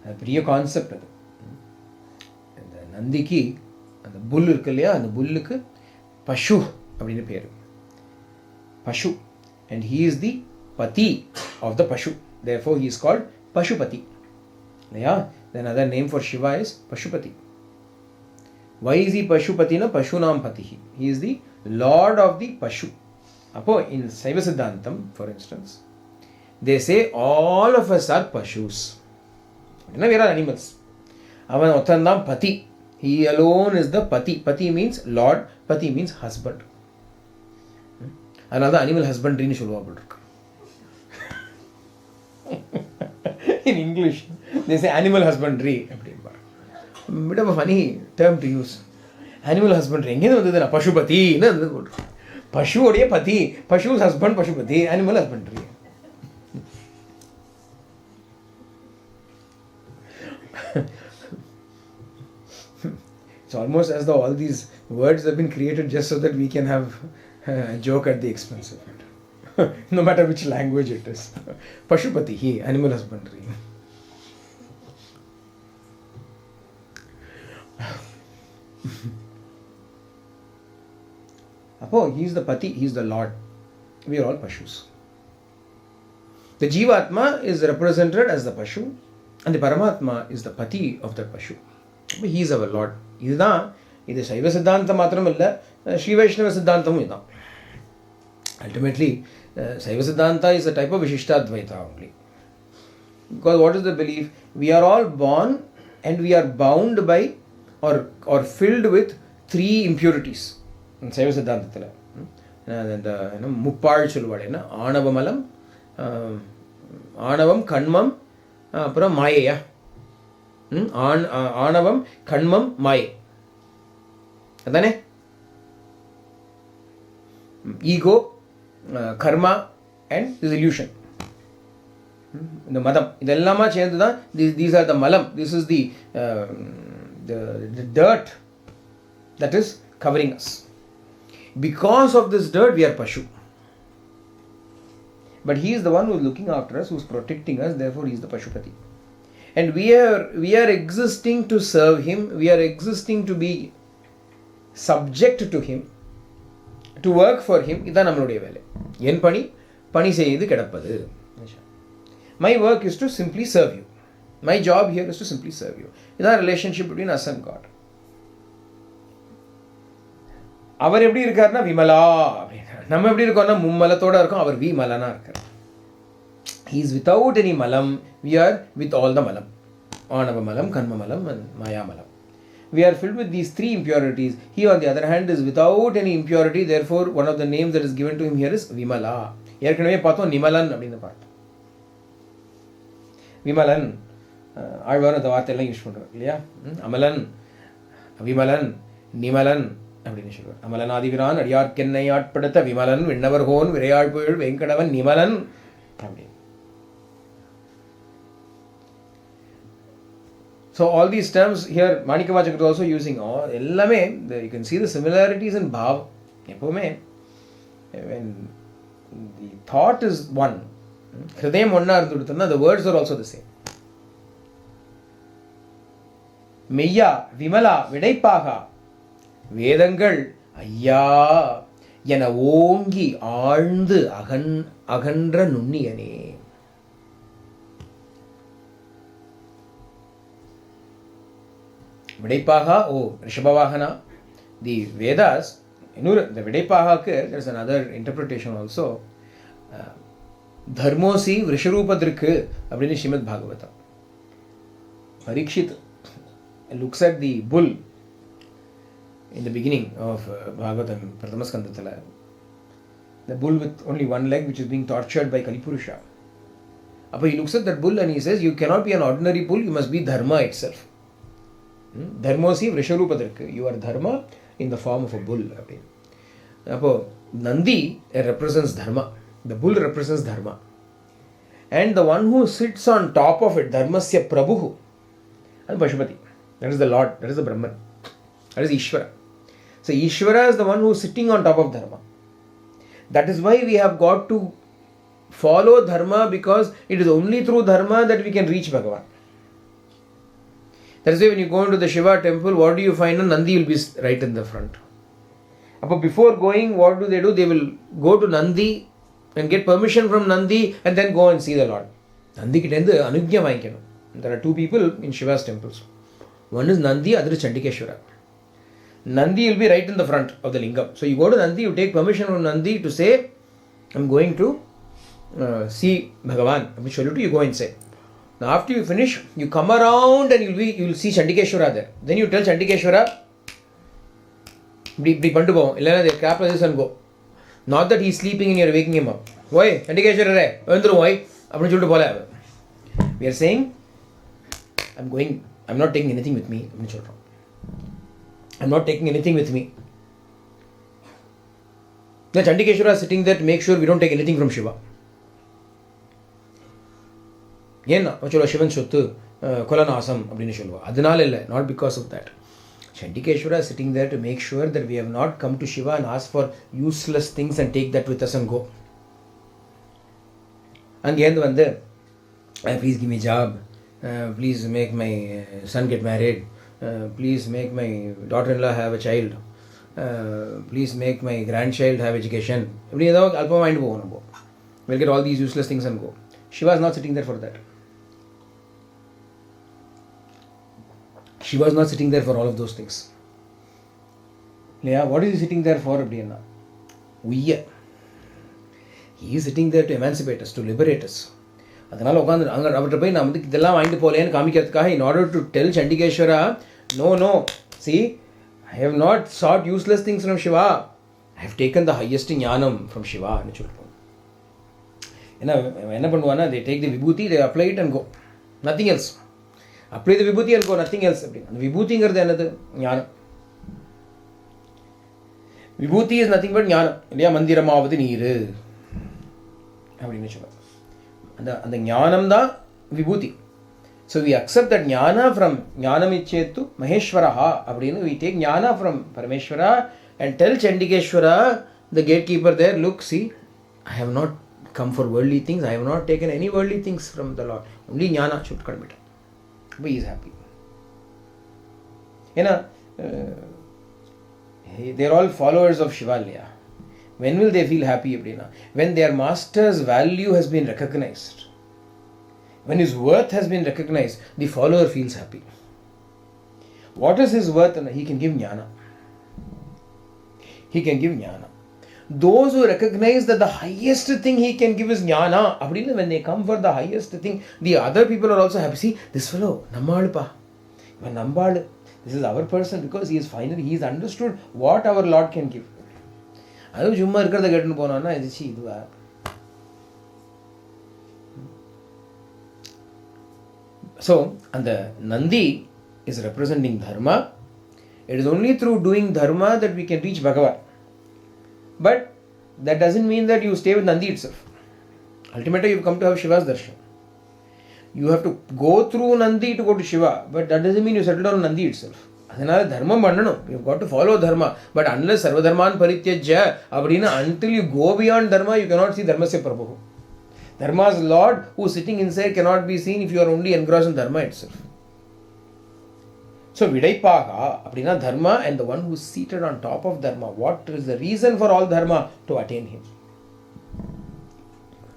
A concept. The Nandiki, the bull and the bull Pashu. Pashu. And he is the Pati of the Pashu. Therefore, he is called Pashupati. Yeah. The another name for Shiva is Pashupati. Why is he Pashupati? Pashunam Patihi. He is the Lord of the Pashu. In Saiva Siddhantam, for instance, they say all of us are Pashus. We are animals. Avan Pati. He alone is the Pati. Pati means Lord. Pati means husband. Another animal husbandry. In English, they say animal husbandry. Bit of a funny term to use. Animal husbandry. Pashupati. Pashu or Pati. Pashu's husband, Pashupati. Animal husbandry. It's almost as though all these words have been created just so that we can have a joke at the expense of it. No matter which language it is. Pashupati, he, animal husbandry. He is the Pati, he is the Lord. We are all Pashus. The Jivatma is represented as the Pashu, and the Paramatma is the Pati of that Pashu. He is our Lord. This is Shaiva Siddhanta matramalla, Shri Vaishnava Siddhantam idam. Ultimately, Shaiva Siddhanta is a type of Vishishtadvaita only. Because what is the belief? We are all born and we are bound by or filled with three impurities. In Shaiva Siddhantathila. Muppal solluvaadu. Aanavamalam, Aanavam, Kanmam, அப்புறம் மாயையா ஆணவம் கண்மம் மாயை அதானே ego karma and this illusion இந்த மதம் இதெல்லாமா சேர்ந்து தான் these are the malam, this is the dirt that is covering us. Because of this dirt we are pashu. But he is the one who is looking after us, who is protecting us, therefore he is the Pashupati. And we are existing to serve him, we are existing to be subject to him, to work for him. இதான் நம்மளுடைய வேலை. என் பணி செய்து கிடப்பது. My work is to simply serve you. My job here is to simply serve you. இதான் relationship between us and God. அவர் எப்படி இருக்காருன்னா விமலா அப்படின்னா, நம்ம எப்படி இருக்கோம்னா மும்மலத்தோட இருக்கோம், அவர் விமலனா இருக்கார். He is without any malam, we are with all the malam. Anava malam, karma malam and maya malam. We are filled with these three impurities. He on the other hand is without any impurity, therefore one of the names that is given to him here is Vimala. ஏற்கனவே பார்த்தோம் நிமலன் அப்படின்னு பார்த்தோம். விமலன் ஆழ்வார் அந்த வார்த்தையெல்லாம் use பண்ணுவார் இல்லையா? அமலன், விமலன், நிமலன் அப்படின்னு சொல்லுவார். அமலன் ஆதிவிரான் அடியார்க்கென்னை ஆட்படுத்த விமலன் விண்ணவர்கோன் விரையாழ்புழ் வெங்கடவன் நிமலன் அப்படின்னு. So all these terms here Māṇikkavācakar is also using எல்லாமே you can see the similarities in bhav. எப்பவுமே when the thought is one, ஹிருதயம் ஒன்னா இருந்துடுதுன்னா the words are also the same. மெய்யா விமலா விடைப்பாகா வேதங்கள் ஐயா என ஓங்கி ஆழ்ந்து அகன்ற நுண்ணியனே. விடைப்பாகா ஓ ரிஷபவாகனா. The Vedas, the விடைப்பாகாக்கு there is another interpretation also. தர்மோசி விருஷரூபத்திற்கு அப்படின்னு Srimad Bhagavatam. Parikshit looks at the bull in the beginning of Bhagavatam, Prathama Skandathala. The bull with only one leg which is being tortured by Kalipurusha. Appo he looks at that bull and he says, you cannot be an ordinary bull, you must be dharma itself. Dharmosi vrisharupadirku, you are dharma in the form of a bull. Appo Nandi represents dharma, the bull represents dharma, and the one who sits on top of it, dharmasya prabhu, and Pashupati, that is the Lord, that is the Brahman, that is Ishvara. So Ishvara is the one who is sitting on top of dharma. That is why we have got to follow dharma, because it is only through dharma that we can reach Bhagavan. That is why when you go into the Shiva temple, what do you find? Nandi will be right in the front. But before going, what do? They will go to Nandi and get permission from Nandi and then go and see the Lord. Nandi kittendu anugya vaangikanum. There are two people in Shiva's temples. One is Nandi, other is Chandikeshwara. Nandi will be right in the front of the lingam. So you go to Nandi, you take permission from Nandi to say, I'm going to see Bhagavan. You go and say. Now after you finish, you come around and you will see Chandikeshwara there. Then you tell Chandikeshwara, இப்படி பண்ணிட்டு போவோம், இல்லைன்னா they clap like this and go. Not that he is sleeping and you are waking him up. Why? Chandikeshwara வந்துரும் why? அப்படின்னு சொல்லிட்டு போல. We are saying, I'm not taking anything with me. அப்படின்னு சொல்றோம். I'm not taking anything with me. The Chandikeshwara is sitting there to make sure we don't take anything from Shiva. ஏன்னா சொல்லுவா சிவன் சொத்து கொலநாசம் அப்படின்னு சொல்லுவா. அதனால இல்லை, not because of that. Chandikeshwara is sitting there to make sure that we have not come to Shiva and asked for useless things and take that with us and go. அங்கேருந்து வந்து please give me job, please make my son get married, please make my daughter-in-law have a child, please make my grandchild have education. இப்படி ஏதாவது அல்பமாக வாங்கிட்டு போவோம் நம்ம. We'll get all these useless things and go. Shiva is not sitting there for that. Shiva is not sitting there for all of those things. Yeah, what is he sitting there for? He is sitting there to emancipate us, to liberate us. அதனால உட்காந்து அங்கே அவர்கிட்ட போய் நான் வந்து இதெல்லாம் வாங்கிட்டு போகலேன்னு காமிக்கிறதுக்காக, in order to tell Chandikeshwara, no, see, I have not sought useless things from Shiva. I have taken the highest ஞானம் from Shiva. என்ன பண்ணுவானா, they take the vibhuti, they apply it and go, nothing else. apply the vibhuti and go, nothing else. அந்த விபூதிங்கிறது என்னது? ஞானம். விபூதி is nothing but ஞானம் இல்லையா? மந்திரமாவது நீர் அப்படின்னு சொல்லுவாங்க. அந்த ஞானம் தான் vibhuti. So we accept that jnana from ஞானமிச்சேத்து மகேஸ்வரா அப்படின்னு we take jnana from Parameshwara and tell Chandikeshwara, the gate keeper there, look, see, I have not come for worldly things. I have not taken any worldly things from the Lord. Only jnana should come. But he is happy. They are all followers of Shivalaya. When will they feel happy? When their master's value has been recognized. When his worth has been recognized, the follower feels happy. What is his worth? He can give jnana. He can give jnana. Those who recognize that the highest thing he can give is jnana, when they come for the highest thing, the other people are also happy. See, this fellow, Nammalpa, this is our person, because he is understood what our Lord can give. So, and the Nandi is representing dharma. It is only through doing dharma that we can reach Bhagavan. But that doesn't mean that you stay with Nandi itself. Ultimately, you come to have Shiva's darshan. You have to go through Nandi to go to Shiva, but that doesn't mean you settle down on Nandi itself. You've got to follow dharma. But unless sarvadharman parityajya, until you go beyond dharma, you cannot see dharmasya prabhu. Dharma's Lord, who is sitting inside, cannot be seen if you are only engrossed in dharma itself. So Vidaipaha, dharma, and the one who is seated on top of dharma. What is the reason for all dharma? To attain him.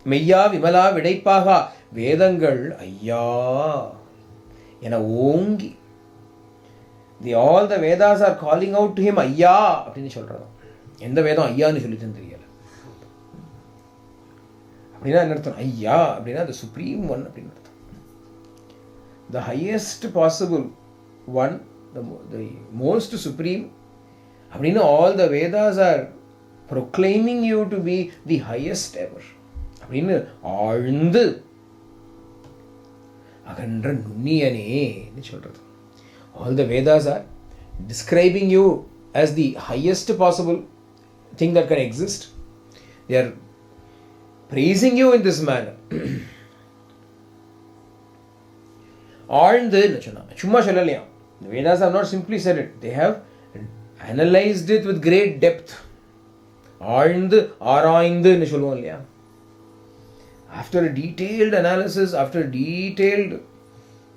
Mayya Vimala Vidaipaha Vedangal Ayya Yena Ongi. All the Vedas are calling out to him Ayya. End the Veda Ayya ni Sulitan. Ayya, the supreme one. The highest possible one, the most supreme. All the Vedas are proclaiming you to be the highest ever. All the Vedas are describing you as the highest possible thing that can exist. They are praising you in this manner. The Vedas have not simply said it, they have analyzed it with great depth. After a detailed analysis, after detailed,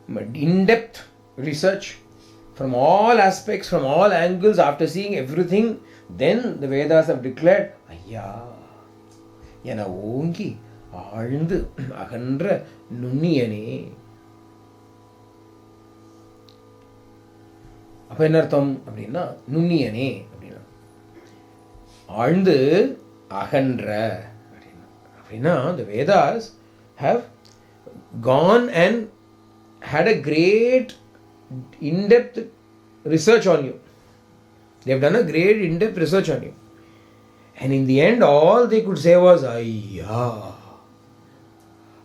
in-depth research from all aspects, from all angles, after seeing everything, then the Vedas have declared, Ayya, Yana Ongi, Alndu, Akandra, Nunniyane. அப்போ என்ன அர்த்தம் அப்படின்னா நுண்ணியனே அப்படின்னா ஆழ்ந்து அகன்ற அப்படின்னா the Vedas have gone and had a great in-depth research on you. They have done a great in-depth research on you. And in the end, all they could say was, Ayya.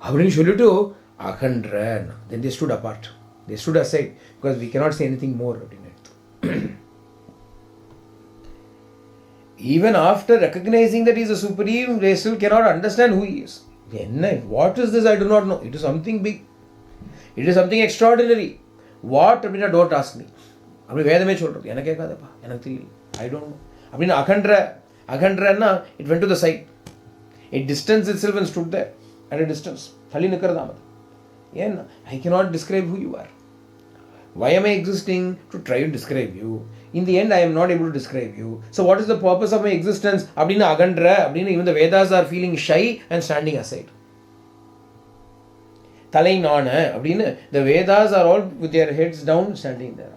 அப்படின்னு சொல்லிட்டு அகன்ற. Then they stood apart. They stood aside because we cannot say anything more. Even after recognizing that he is a supreme, they still cannot understand who he is. What is this? I do not know. It is something big. It is something extraordinary. What? Don't ask me. I don't know. Akhandra, it went to the side. It distanced itself and stood there at a distance. I cannot describe who you are. Why am I existing? To try to describe you. In the end, I am not able to describe you. So what is the purpose of my existence? Even the Vedas are feeling shy and standing aside. The Vedas are all with their heads down, standing there.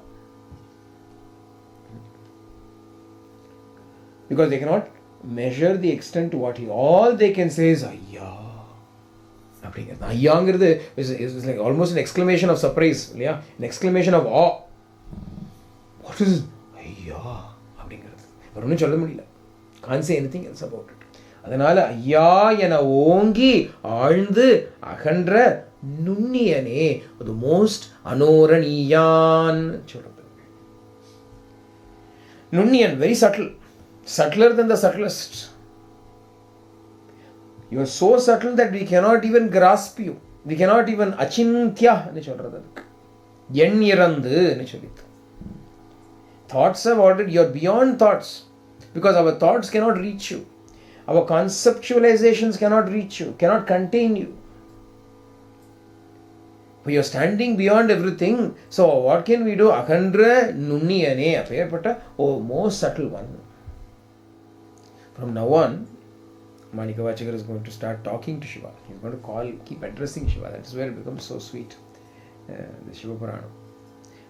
Because they cannot measure the extent to what he. All they can say is, Ayya. Ayyangiradhu is like almost an exclamation of surprise. Yeah? An exclamation of awe. What is it? Ayya. Can't say anything else about it. அதனால ஐயா என ஓங்கி ஆழ்ந்து அகன்ற நுண்ணியனே, the most அனோரணியான் சொல்றது. நுண்ணியன், very subtle, subtler than the subtlest. You are so subtle that we cannot even grasp you. We cannot even achintya nu சொல்றது. எண் இறந்து nu சொல்லிட்டு. Thoughts have already, you are beyond thoughts because our thoughts cannot reach you. our conceptualizations cannot reach you, cannot contain you. But you are standing beyond everything. So what can we do? Akhandra Nunniyane, appearpata, oh, most subtle one. From now on, Māṇikkavācakar is going to start talking to Shiva. He's going to keep addressing Shiva. That is where it becomes so sweet. The Śivapurāṇam.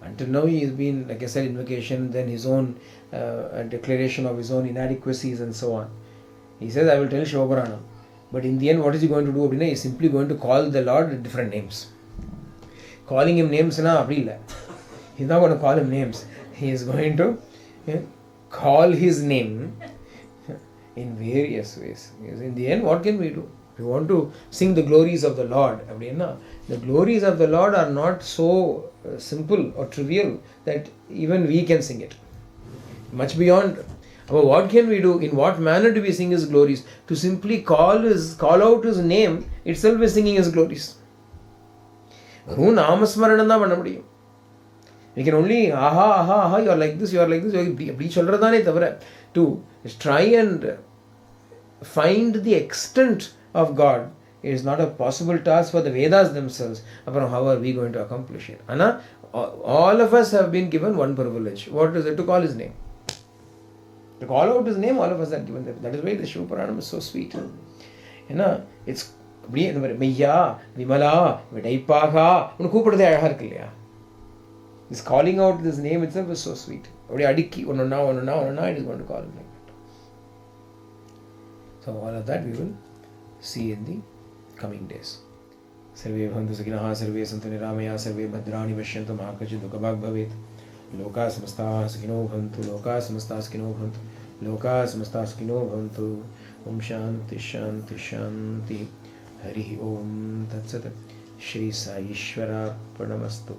Until now he has been, like I said, invocation, then his own declaration of his own inadequacies and so on. He says, I will tell Śivapurāṇam. But in the end, what is he going to do? He is simply going to call the Lord with different names. Calling him names, he's not going to call him names. He is going to call his name in various ways. Because in the end, what can we do? If we want to sing the glories of the Lord, the glories of the Lord are not so simple or trivial that even we can sing it. Much beyond. But what can we do? In what manner do we sing His glories? To simply call out His name itself is singing His glories. We can only aha, you are like this, to try and find the extent of God. It is not a possible task for the Vedas themselves. How are we going to accomplish it? All of us have been given one privilege. What is it? To call His name. To call out His name, all of us are given that. That is why the Śivapurāṇam is so sweet. It's Meyya, Vimala, Vidaipaha. This calling out this name itself is so sweet. It is going to call him like that. So all of that we will see in the coming days. Sarve bhantu sakinaha, sarve santu niramaya, sarve bhadrani vashyantu mahakachit dukhabhag bhavet. Loka samasta sakino bhantu, loka samasta sakino bhantu, loka samasta sakino bhantu. Om shanti shanti shanti. Hari Om Tat Sat. Shri Sai Śivapurāṇamastu.